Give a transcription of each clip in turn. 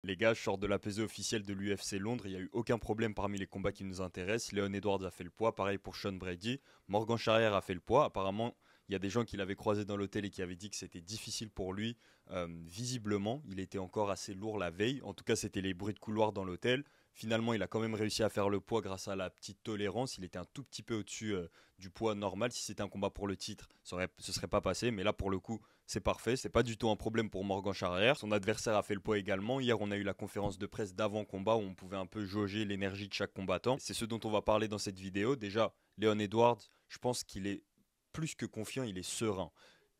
Les gars, je sors de la pesée officielle de l'UFC Londres, il n'y a eu aucun problème parmi les combats qui nous intéressent. Leon Edwards a fait le poids, pareil pour Sean Brady. Morgan Charrière a fait le poids. Apparemment, il y a des gens qui l'avaient croisé dans l'hôtel et qui avaient dit que c'était difficile pour lui. Visiblement, il était encore assez lourd la veille. En tout cas, c'était les bruits de couloir dans l'hôtel. Finalement, il a quand même réussi à faire le poids grâce à la petite tolérance. Il était un tout petit peu au-dessus du poids normal. Si c'était un combat pour le titre, ce serait pas passé. Mais là, pour le coup, c'est parfait. C'est pas du tout un problème pour Morgan Charrière. Son adversaire a fait le poids également. Hier, on a eu la conférence de presse d'avant-combat où on pouvait un peu jauger l'énergie de chaque combattant. C'est ce dont on va parler dans cette vidéo. Déjà, Leon Edwards, je pense qu'il est plus que confiant, il est serein.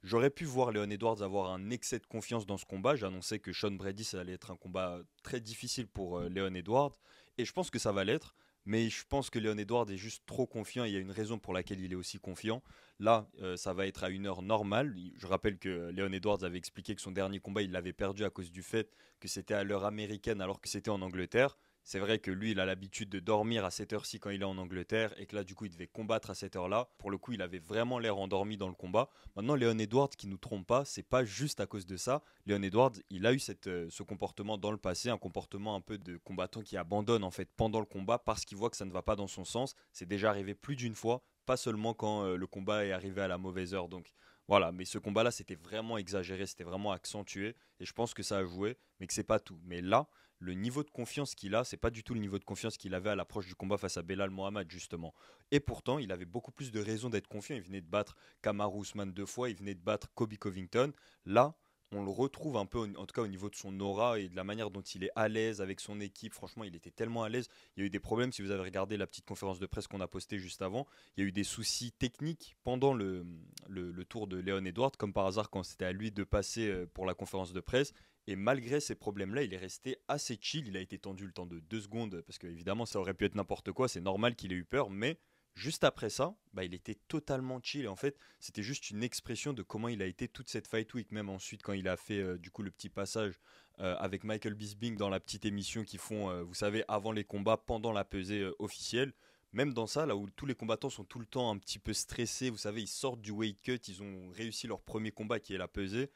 J'aurais pu voir Leon Edwards avoir un excès de confiance dans ce combat. J'annonçais que Sean Brady, ça allait être un combat très difficile pour Leon Edwards. Et je pense que ça va l'être. Mais je pense que Leon Edwards est juste trop confiant. Il y a une raison pour laquelle il est aussi confiant. Là, ça va être à une heure normale. Je rappelle que Leon Edwards avait expliqué que son dernier combat, il l'avait perdu à cause du fait que c'était à l'heure américaine alors que c'était en Angleterre. C'est vrai que lui, il a l'habitude de dormir à cette heure-ci quand il est en Angleterre et que là, du coup, il devait combattre à cette heure-là. Pour le coup, il avait vraiment l'air endormi dans le combat. Maintenant, Leon Edwards, qui nous trompe pas, c'est pas juste à cause de ça. Leon Edwards, il a eu ce comportement dans le passé, un comportement un peu de combattant qui abandonne en fait pendant le combat parce qu'il voit que ça ne va pas dans son sens. C'est déjà arrivé plus d'une fois, pas seulement quand le combat est arrivé à la mauvaise heure. Donc voilà, mais ce combat-là, c'était vraiment exagéré, c'était vraiment accentué et je pense que ça a joué, mais que c'est pas tout. Mais là, le niveau de confiance qu'il a, c'est pas du tout le niveau de confiance qu'il avait à l'approche du combat face à Belal Mohamed justement. Et pourtant, il avait beaucoup plus de raisons d'être confiant. Il venait de battre Kamaru Usman 2 fois, il venait de battre Kobe Covington. Là, on le retrouve un peu, en tout cas au niveau de son aura et de la manière dont il est à l'aise avec son équipe. Franchement, il était tellement à l'aise. Il y a eu des problèmes, si vous avez regardé la petite conférence de presse qu'on a postée juste avant, il y a eu des soucis techniques pendant le tour de Leon Edwards, comme par hasard quand c'était à lui de passer pour la conférence de presse. Et malgré ces problèmes-là, il est resté assez chill. Il a été tendu le temps de 2 secondes, parce qu'évidemment, ça aurait pu être n'importe quoi. C'est normal qu'il ait eu peur, mais juste après ça, bah, il était totalement chill. Et en fait, c'était juste une expression de comment il a été toute cette fight week. Même ensuite, quand il a fait du coup le petit passage avec Michael Bisping dans la petite émission qu'ils font, vous savez, avant les combats, pendant la pesée officielle. Même dans ça, là où tous les combattants sont tout le temps un petit peu stressés, vous savez, ils sortent du weight cut, ils ont réussi leur premier combat qui est la pesée.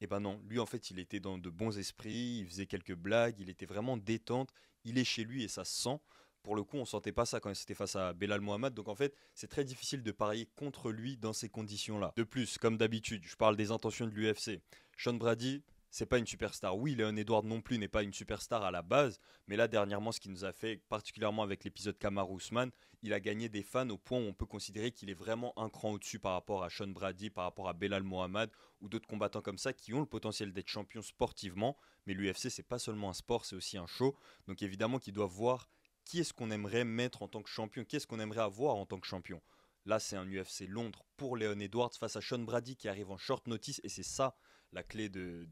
Et ben non, lui en fait il était dans de bons esprits, il faisait quelques blagues, il était vraiment détente, il est chez lui et ça se sent. Pour le coup, on sentait pas ça quand c'était face à Belal Mohamed, donc en fait, c'est très difficile de parier contre lui dans ces conditions-là. De plus, comme d'habitude, je parle des intentions de l'UFC. Sean Brady, c'est pas une superstar. Oui, Leon Edwards non plus n'est pas une superstar à la base, mais là dernièrement, ce qui nous a fait, particulièrement avec l'épisode Kamaru Usman, il a gagné des fans au point où on peut considérer qu'il est vraiment un cran au-dessus par rapport à Sean Brady, par rapport à Belal Mohamed ou d'autres combattants comme ça qui ont le potentiel d'être champions sportivement. Mais l'UFC, c'est pas seulement un sport, c'est aussi un show. Donc évidemment qu'ils doivent voir qui est-ce qu'on aimerait mettre en tant que champion, qui est-ce qu'on aimerait avoir en tant que champion. Là, c'est un UFC Londres pour Leon Edwards face à Sean Brady qui arrive en short notice et c'est ça la clé de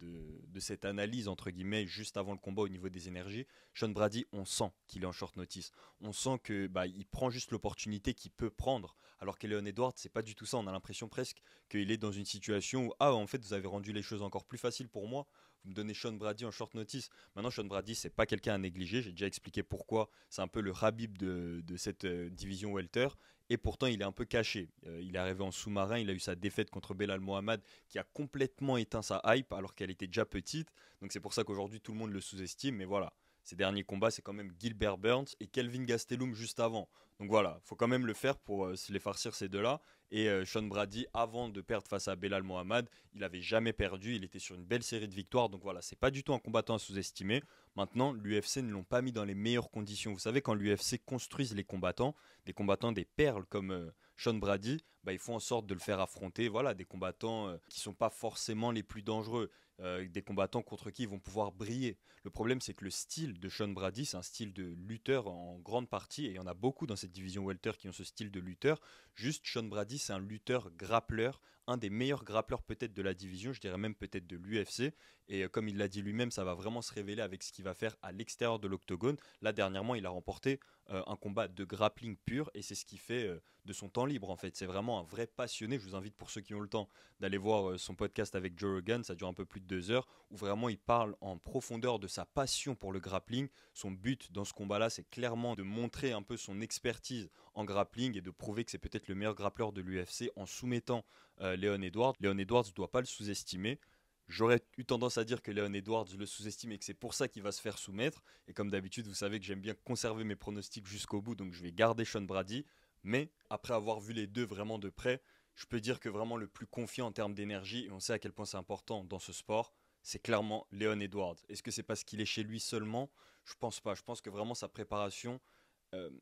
cette analyse entre guillemets juste avant le combat au niveau des énergies. Sean Brady, on sent qu'il est en short notice. On sent que bah, il prend juste l'opportunité qu'il peut prendre alors que Leon Edwards, c'est pas du tout ça. On a l'impression presque qu'il est dans une situation où ah en fait vous avez rendu les choses encore plus faciles pour moi. Vous me donnez Sean Brady en short notice. Maintenant, Sean Brady, c'est pas quelqu'un à négliger. J'ai déjà expliqué pourquoi. C'est un peu le Habib de cette division welter. Et pourtant, il est un peu caché. Il est arrivé en sous-marin. Il a eu sa défaite contre Belal Mohamed qui a complètement éteint sa hype alors qu'elle était déjà petite. Donc c'est pour ça qu'aujourd'hui, tout le monde le sous-estime. Mais voilà, ses derniers combats, c'est quand même Gilbert Burns et Kelvin Gastelum juste avant. Donc voilà, faut quand même le faire pour se les farcir ces deux-là. Et Sean Brady, avant de perdre face à Belal Mohamed, il avait jamais perdu. Il était sur une belle série de victoires. Donc voilà, c'est pas du tout un combattant à sous-estimer. Maintenant, l'UFC ne l'ont pas mis dans les meilleures conditions. Vous savez, quand l'UFC construise les combattants, des combattants, des perles comme Sean Brady, bah, ils font en sorte de le faire affronter voilà, des combattants qui sont pas forcément les plus dangereux. Des combattants contre qui ils vont pouvoir briller. Le problème, c'est que le style de Sean Brady, c'est un style de lutteur en grande partie, et il y en a beaucoup dans cette division welter qui ont ce style de lutteur. Juste, Sean Brady, c'est un lutteur grappleur, un des meilleurs grappleurs peut-être de la division, je dirais même peut-être de l'UFC. Et comme il l'a dit lui-même, ça va vraiment se révéler avec ce qu'il va faire à l'extérieur de l'octogone. Là, dernièrement, il a remporté un combat de grappling pur, et c'est ce qui fait de son temps libre en fait. C'est vraiment un vrai passionné. Je vous invite pour ceux qui ont le temps d'aller voir son podcast avec Joe Rogan, ça dure un peu plus de 2 heures, où vraiment il parle en profondeur de sa passion pour le grappling. Son but dans ce combat-là, c'est clairement de montrer un peu son expertise en grappling et de prouver que c'est peut-être le meilleur grappleur de l'UFC en soumettant Leon Edwards. Leon Edwards ne doit pas le sous-estimer. J'aurais eu tendance à dire que Leon Edwards le sous-estime et que c'est pour ça qu'il va se faire soumettre. Et comme d'habitude, vous savez que j'aime bien conserver mes pronostics jusqu'au bout, donc je vais garder Sean Brady. Mais après avoir vu les deux vraiment de près, je peux dire que vraiment le plus confiant en termes d'énergie, et on sait à quel point c'est important dans ce sport, c'est clairement Leon Edwards. Est-ce que c'est parce qu'il est chez lui seulement? Je pense pas. Je pense que vraiment sa préparation,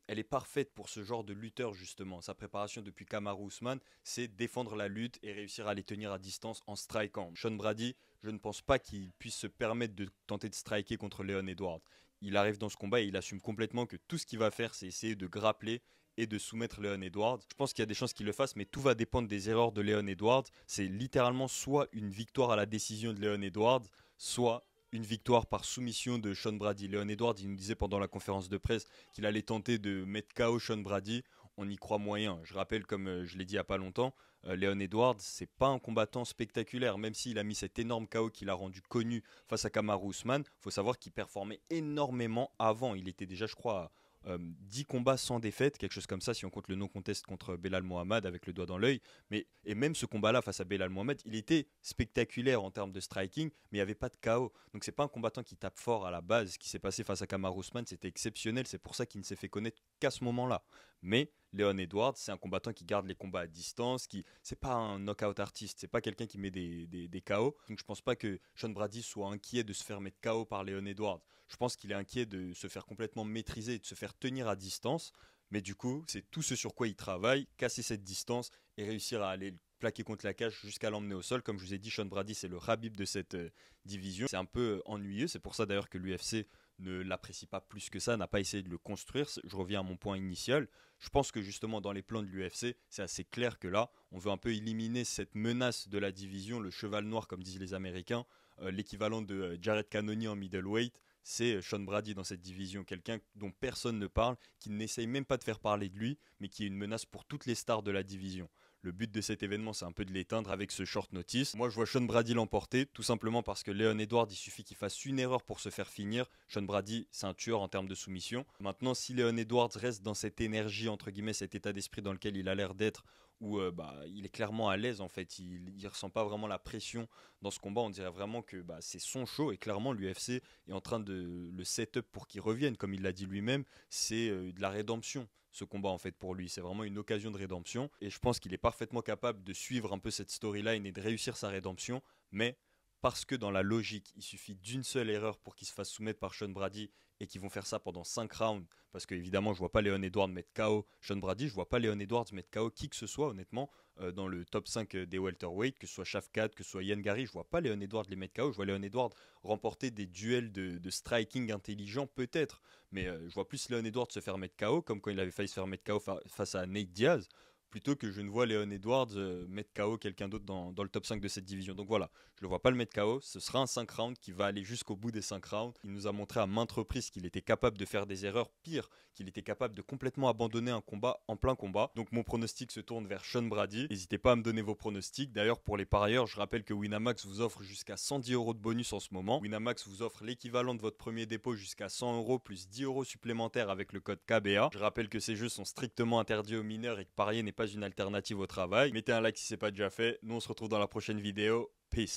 elle est parfaite pour ce genre de lutteur justement. Sa préparation depuis Kamaru Usman, c'est défendre la lutte et réussir à les tenir à distance en striquant. Sean Brady, je ne pense pas qu'il puisse se permettre de tenter de striker contre Leon Edwards. Il arrive dans ce combat et il assume complètement que tout ce qu'il va faire, c'est essayer de grappler et de soumettre Leon Edwards. Je pense qu'il y a des chances qu'il le fasse, mais tout va dépendre des erreurs de Leon Edwards. C'est littéralement soit une victoire à la décision de Leon Edwards, soit une victoire par soumission de Sean Brady. Leon Edwards, il nous disait pendant la conférence de presse qu'il allait tenter de mettre KO Sean Brady. On y croit moyen. Je rappelle, comme je l'ai dit il n'y a pas longtemps, Leon Edwards, c'est pas un combattant spectaculaire. Même s'il a mis cet énorme KO qu'il a rendu connu face à Kamaru Usman, il faut savoir qu'il performait énormément avant. Il était déjà, je crois, 10 combats sans défaite, quelque chose comme ça, si on compte le non-contest contre Belal Mohamed avec le doigt dans l'œil. Et même ce combat-là face à Belal Mohamed, il était spectaculaire en termes de striking, mais il n'y avait pas de KO. Donc c'est pas un combattant qui tape fort à la base. Ce qui s'est passé face à Kamaru Usman, c'était exceptionnel. C'est pour ça qu'il ne s'est fait connaître qu'à ce moment-là. Mais Leon Edwards, c'est un combattant qui garde les combats à distance, c'est pas un knockout artiste, c'est pas quelqu'un qui met des KO. Donc je pense pas que Sean Brady soit inquiet de se faire mettre KO par Leon Edwards. Je pense qu'il est inquiet de se faire complètement maîtriser et de se faire tenir à distance. Mais du coup, c'est tout ce sur quoi il travaille, casser cette distance et réussir à aller le plaquer contre la cage jusqu'à l'emmener au sol. Comme je vous ai dit, Sean Brady, c'est le Khabib de cette division. C'est un peu ennuyeux, c'est pour ça d'ailleurs que l'UFC ne l'apprécie pas plus que ça, n'a pas essayé de le construire. Je reviens à mon point initial. Je pense que justement dans les plans de l'UFC, c'est assez clair que là, on veut un peu éliminer cette menace de la division, le cheval noir comme disent les Américains, l'équivalent de Jared Cannonier en middleweight. C'est Sean Brady dans cette division, quelqu'un dont personne ne parle, qui n'essaye même pas de faire parler de lui, mais qui est une menace pour toutes les stars de la division. Le but de cet événement, c'est un peu de l'éteindre avec ce short notice. Moi, je vois Sean Brady l'emporter, tout simplement parce que Leon Edwards, il suffit qu'il fasse une erreur pour se faire finir. Sean Brady, c'est un tueur en termes de soumission. Maintenant, si Leon Edwards reste dans cette énergie, entre guillemets, cet état d'esprit dans lequel il a l'air d'être, où il est clairement à l'aise, en fait, il ne ressent pas vraiment la pression dans ce combat. On dirait vraiment que c'est son show, et clairement, l'UFC est en train de le set-up pour qu'il revienne, comme il l'a dit lui-même, c'est de la rédemption. Ce combat en fait pour lui, c'est vraiment une occasion de rédemption et je pense qu'il est parfaitement capable de suivre un peu cette storyline et de réussir sa rédemption, mais parce que dans la logique, il suffit d'une seule erreur pour qu'il se fasse soumettre par Sean Brady et qu'ils vont faire ça pendant 5 rounds, parce que évidemment je vois pas Leon Edwards mettre KO Sean Brady, je vois pas Leon Edwards mettre KO qui que ce soit honnêtement dans le top 5 des welterweight, que ce soit Shafkat, que ce soit Yann Gary, je vois pas Leon Edwards les mettre KO, je vois Leon Edwards remporter des duels de striking intelligent peut-être, mais je vois plus Leon Edwards se faire mettre KO comme quand il avait failli se faire mettre KO face à Nate Diaz, plutôt que je ne vois Leon Edwards mettre KO quelqu'un d'autre dans le top 5 de cette division. Donc voilà, je ne le vois pas le mettre KO, ce sera un 5 rounds qui va aller jusqu'au bout des 5 rounds. Il nous a montré à maintes reprises qu'il était capable de faire des erreurs, pire, qu'il était capable de complètement abandonner un combat en plein combat. Donc mon pronostic se tourne vers Sean Brady. N'hésitez pas à me donner vos pronostics. D'ailleurs, pour les parieurs, je rappelle que Winamax vous offre jusqu'à 110 € de bonus en ce moment. Winamax vous offre l'équivalent de votre premier dépôt jusqu'à 100 € plus 10 € supplémentaires avec le code KBA. Je rappelle que ces jeux sont strictement interdits aux mineurs et que parier n'est pas une alternative au travail. Mettez un like si ce n'est pas déjà fait. Nous on se retrouve dans la prochaine vidéo.